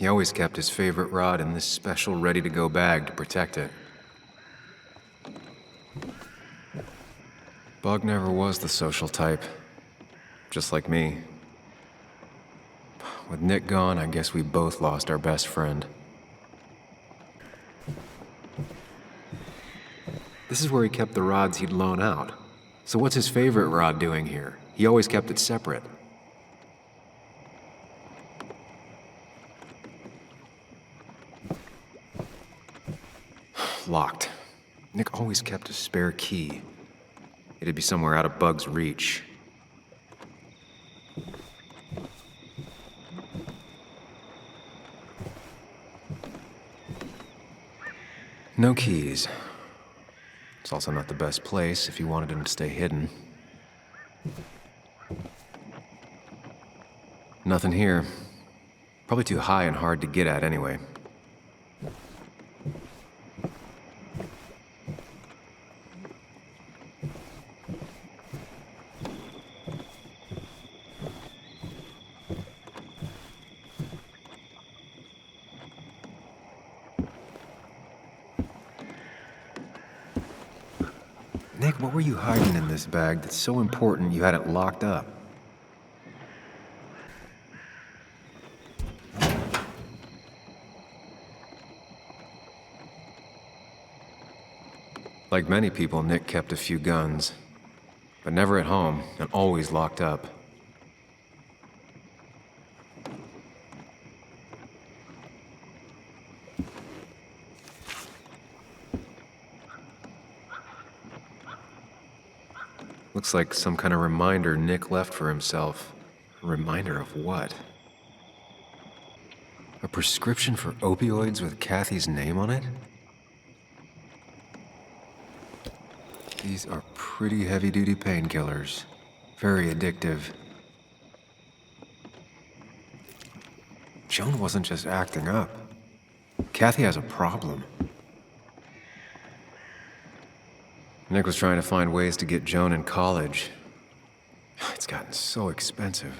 He always kept his favorite rod in this special ready-to-go bag to protect it. Bug never was the social type, just like me. With Nick gone, I guess we both lost our best friend. This is where he kept the rods he'd loan out. So what's his favorite rod doing here? He always kept it separate. Locked. Nick always kept a spare key. It'd be somewhere out of Bug's reach. No keys. It's also not the best place if you wanted him to stay hidden. Nothing here. Probably too high and hard to get at anyway. Nick, what were you hiding in this bag that's so important you had it locked up? Like many people, Nick kept a few guns, but never at home and always locked up. Looks like some kind of reminder Nick left for himself. A reminder of what? A prescription for opioids with Kathy's name on it? These are pretty heavy-duty painkillers. Very addictive. Joan wasn't just acting up. Kathy has a problem. Nick was trying to find ways to get Joan in college. It's gotten so expensive.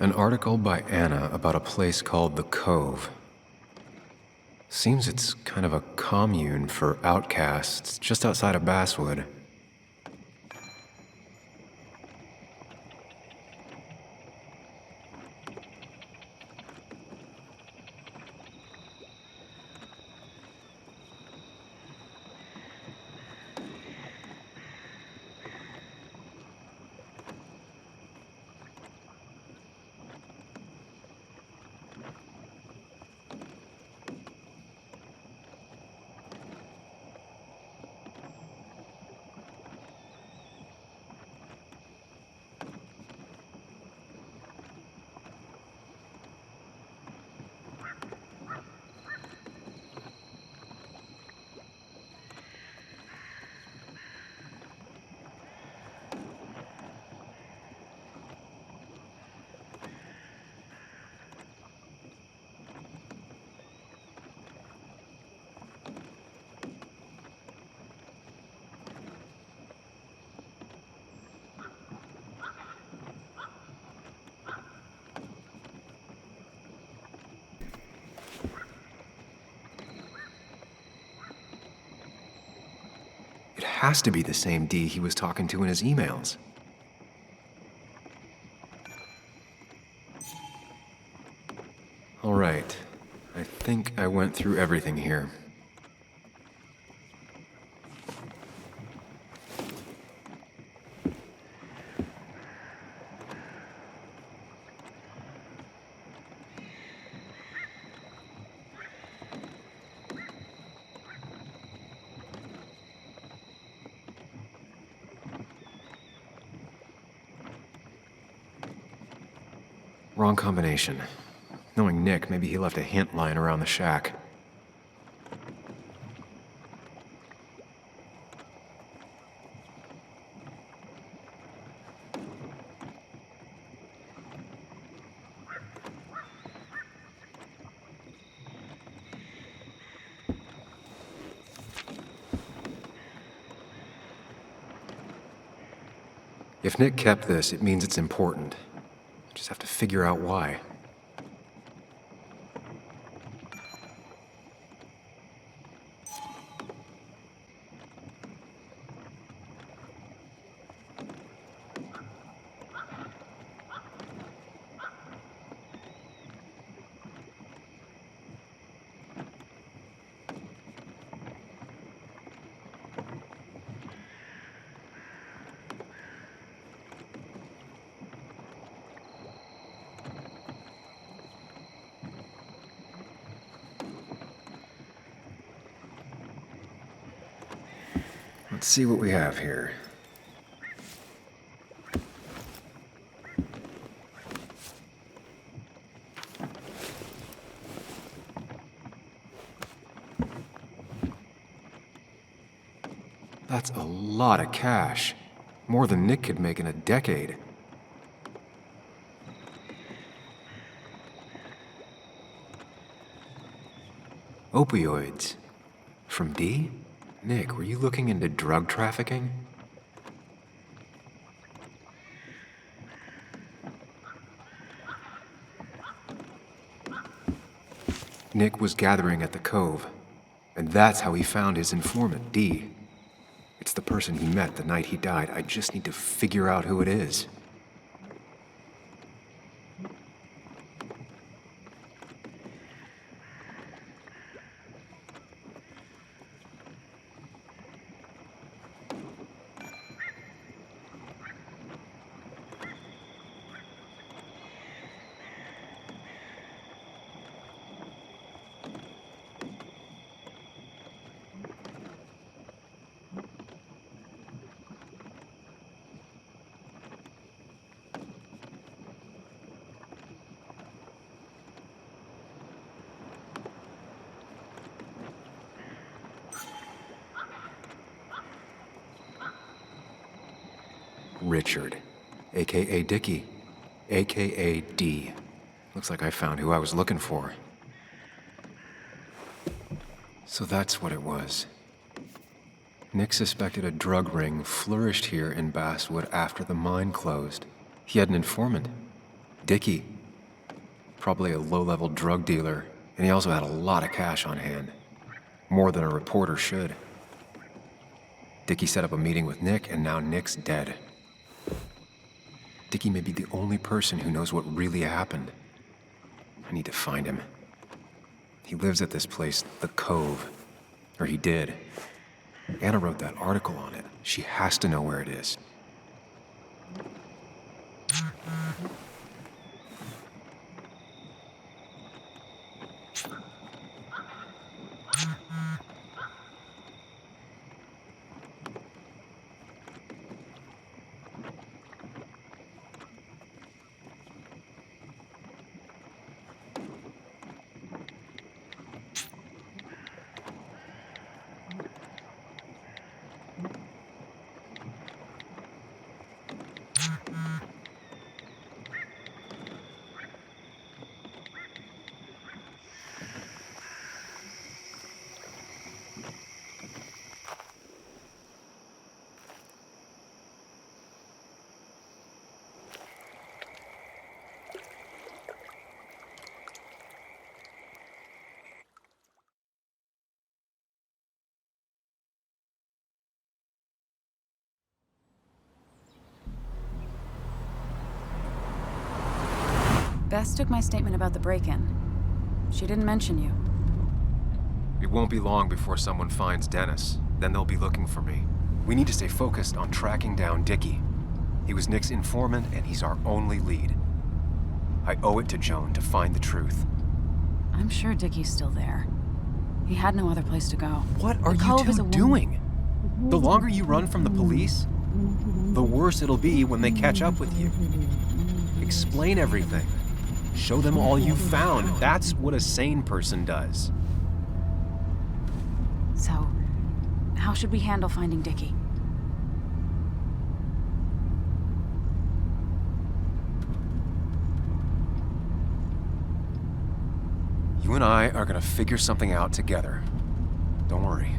An article by Anna about a place called the Cove. Seems it's kind of a commune for outcasts just outside of Basswood. It has to be the same D he was talking to in his emails. All right. I think I went through everything here. Wrong combination. Knowing Nick, maybe he left a hint lying around the shack. If Nick kept this, it means it's important. I just have to figure out why. Let's see what we have here. That's a lot of cash. More than Nick could make in a decade. Opioids. From D? Nick, were you looking into drug trafficking? Nick was gathering at the Cove, and that's how he found his informant, D. It's the person he met the night he died. I just need to figure out who it is. Richard, aka Dickie, aka D. Looks like I found who I was looking for. So that's what it was. Nick suspected a drug ring flourished here in Basswood after the mine closed. He had an informant, Dickie. Probably a low-level drug dealer, and he also had a lot of cash on hand. More than a reporter should. Dickie set up a meeting with Nick, and now Nick's dead. Dickie may be the only person who knows what really happened. I need to find him. He lives at this place, the Cove. Or he did. Anna wrote that article on it. She has to know where it is. Bess took my statement about the break-in. She didn't mention you. It won't be long before someone finds Dennis. Then they'll be looking for me. We need to stay focused on tracking down Dickie. He was Nick's informant, and he's our only lead. I owe it to Joan to find the truth. I'm sure Dickie's still there. He had no other place to go. What are you two doing? The longer you run from the police, the worse it'll be when they catch up with you. Explain everything. Show them all you found. That's what a sane person does. So, how should we handle finding Dickie? You and I are gonna figure something out together. Don't worry.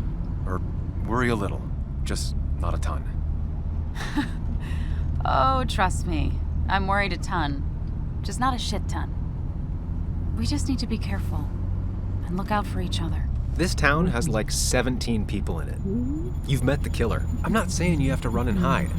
Or worry a little. Just not a ton. Oh, trust me. I'm worried a ton. Just not a shit ton. We just need to be careful and look out for each other. This town has like 17 people in it. You've met the killer. I'm not saying you have to run and hide.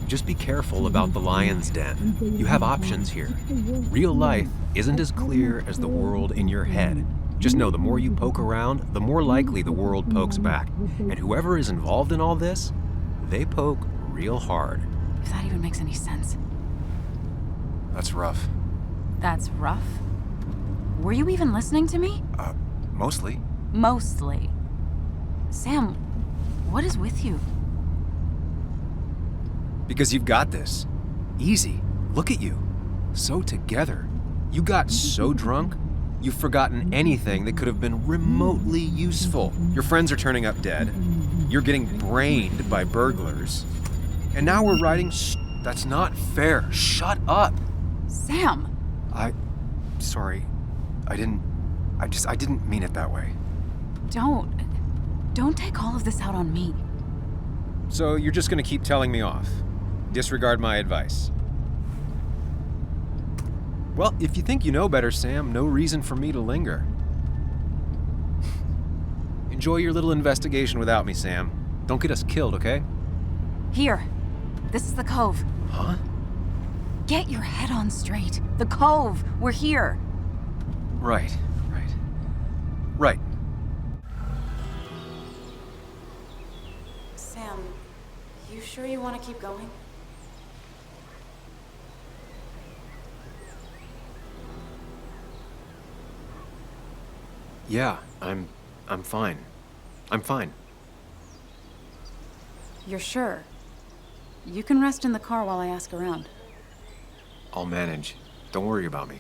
Just be careful about the lion's den. You have options here. Real life isn't as clear as the world in your head. Just know the more you poke around, the more likely the world pokes back. And whoever is involved in all this, they poke real hard. If that even makes any sense. That's rough. That's rough? Were you even listening to me? Mostly. Mostly. Sam, what is with you? Because you've got this. Easy. Look at you. So together. You got so drunk, you've forgotten anything that could have been remotely useful. Your friends are turning up dead. You're getting brained by burglars. And now we're riding that's not fair. Shut up. Sam! Sorry. I didn't mean it that way. Don't take all of this out on me. So you're just gonna keep telling me off? Disregard my advice? Well, if you think you know better, Sam, no reason for me to linger. Enjoy your little investigation without me, Sam. Don't get us killed, okay? Here. This is the cove. Huh? Get your head on straight. The cove. We're here. Right. Sam, you sure you want to keep going? Yeah, I'm fine. I'm fine. You're sure? You can rest in the car while I ask around. I'll manage. Don't worry about me.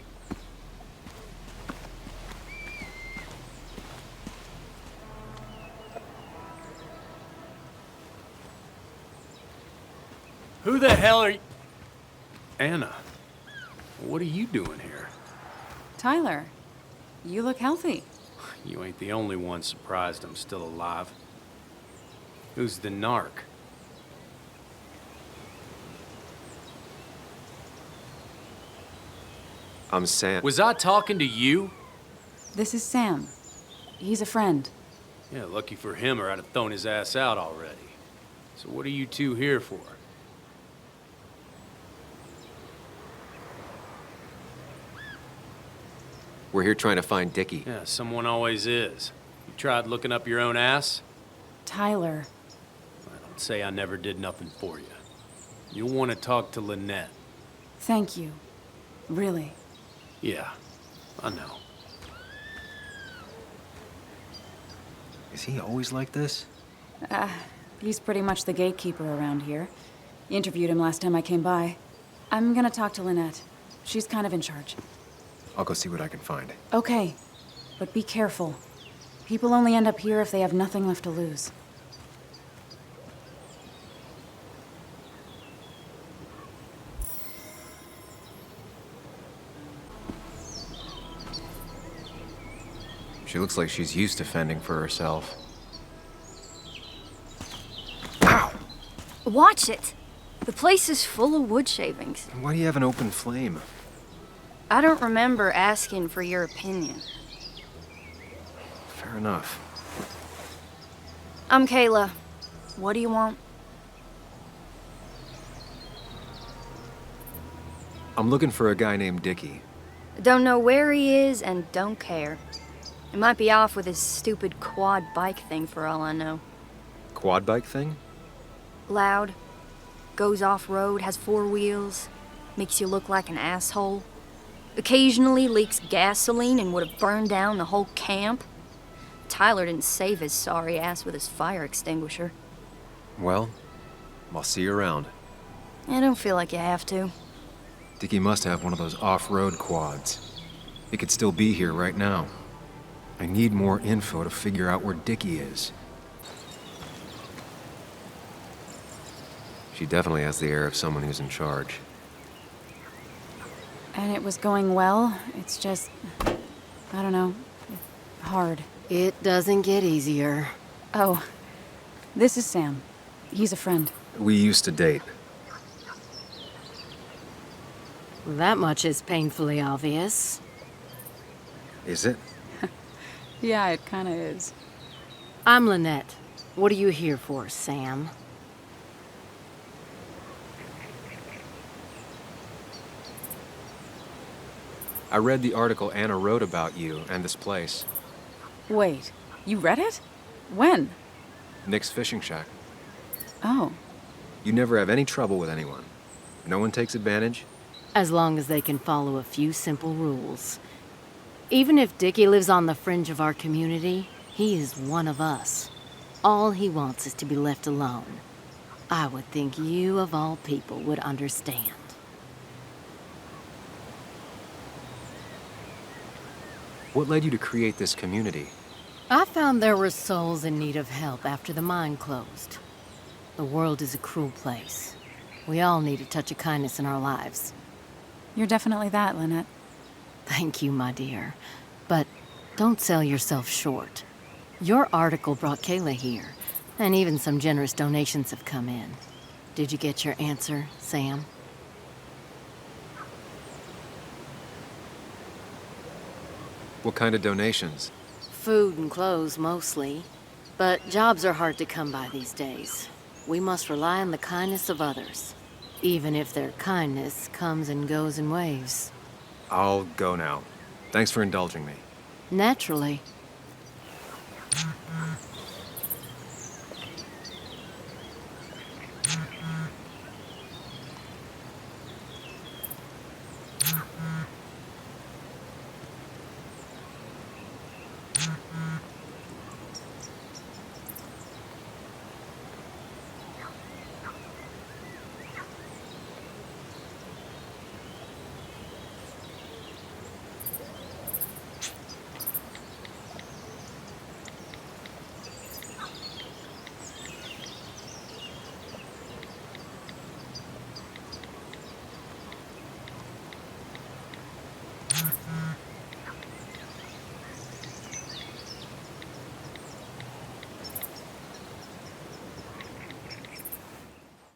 Who the hell are you? Anna, what are you doing here? Tyler, you look healthy. You ain't the only one surprised I'm still alive. Who's the narc? I'm Sam. Was I talking to you? This is Sam. He's a friend. Yeah, lucky for him or I'd have thrown his ass out already. So what are you two here for? We're here trying to find Dickie. Yeah, someone always is. You tried looking up your own ass? Tyler. I don't say I never did nothing for you. You'll want to talk to Lynette. Thank you. Really. Yeah, I know. Is he always like this? He's pretty much the gatekeeper around here. Interviewed him last time I came by. I'm gonna talk to Lynette. She's kind of in charge. I'll go see what I can find. Okay, but be careful. People only end up here if they have nothing left to lose. She looks like she's used to fending for herself. Ow! Watch it! The place is full of wood shavings. Why do you have an open flame? I don't remember asking for your opinion. Fair enough. I'm Kayla. What do you want? I'm looking for a guy named Dickie. Don't know where he is and don't care. He might be off with his stupid quad bike thing for all I know. Quad bike thing? Loud, goes off-road, has 4 wheels, makes you look like an asshole. Occasionally leaks gasoline and would have burned down the whole camp. Tyler didn't save his sorry ass with his fire extinguisher. Well, I'll see you around. I don't feel like you have to. Dickie must have one of those off-road quads. He could still be here right now. I need more info to figure out where Dickie is. She definitely has the air of someone who's in charge. And it was going well. It's just, I don't know, hard. It doesn't get easier. Oh, this is Sam. He's a friend. We used to date. That much is painfully obvious. Is it? Yeah, it kinda is. I'm Lynette. What are you here for, Sam? I read the article Anna wrote about you and this place. Wait, you read it? When? Nick's fishing shack. Oh, You never have any trouble with anyone. No one takes advantage. As long as they can follow a few simple rules. Even if Dickie lives on the fringe of our community, he is one of us. All he wants is to be left alone. I would think you, of all people, would understand. What led you to create this community? I found there were souls in need of help after the mine closed. The world is a cruel place. We all need a touch of kindness in our lives. you're definitely that, Lynette. Thank you, my dear. But don't sell yourself short. Your article brought Kayla here, and even some generous donations have come in. Did you get your answer, Sam? What kind of donations? Food and clothes, mostly. But jobs are hard to come by these days. We must rely on the kindness of others, even if their kindness comes and goes in waves. I'll go now. Thanks for indulging me. Naturally.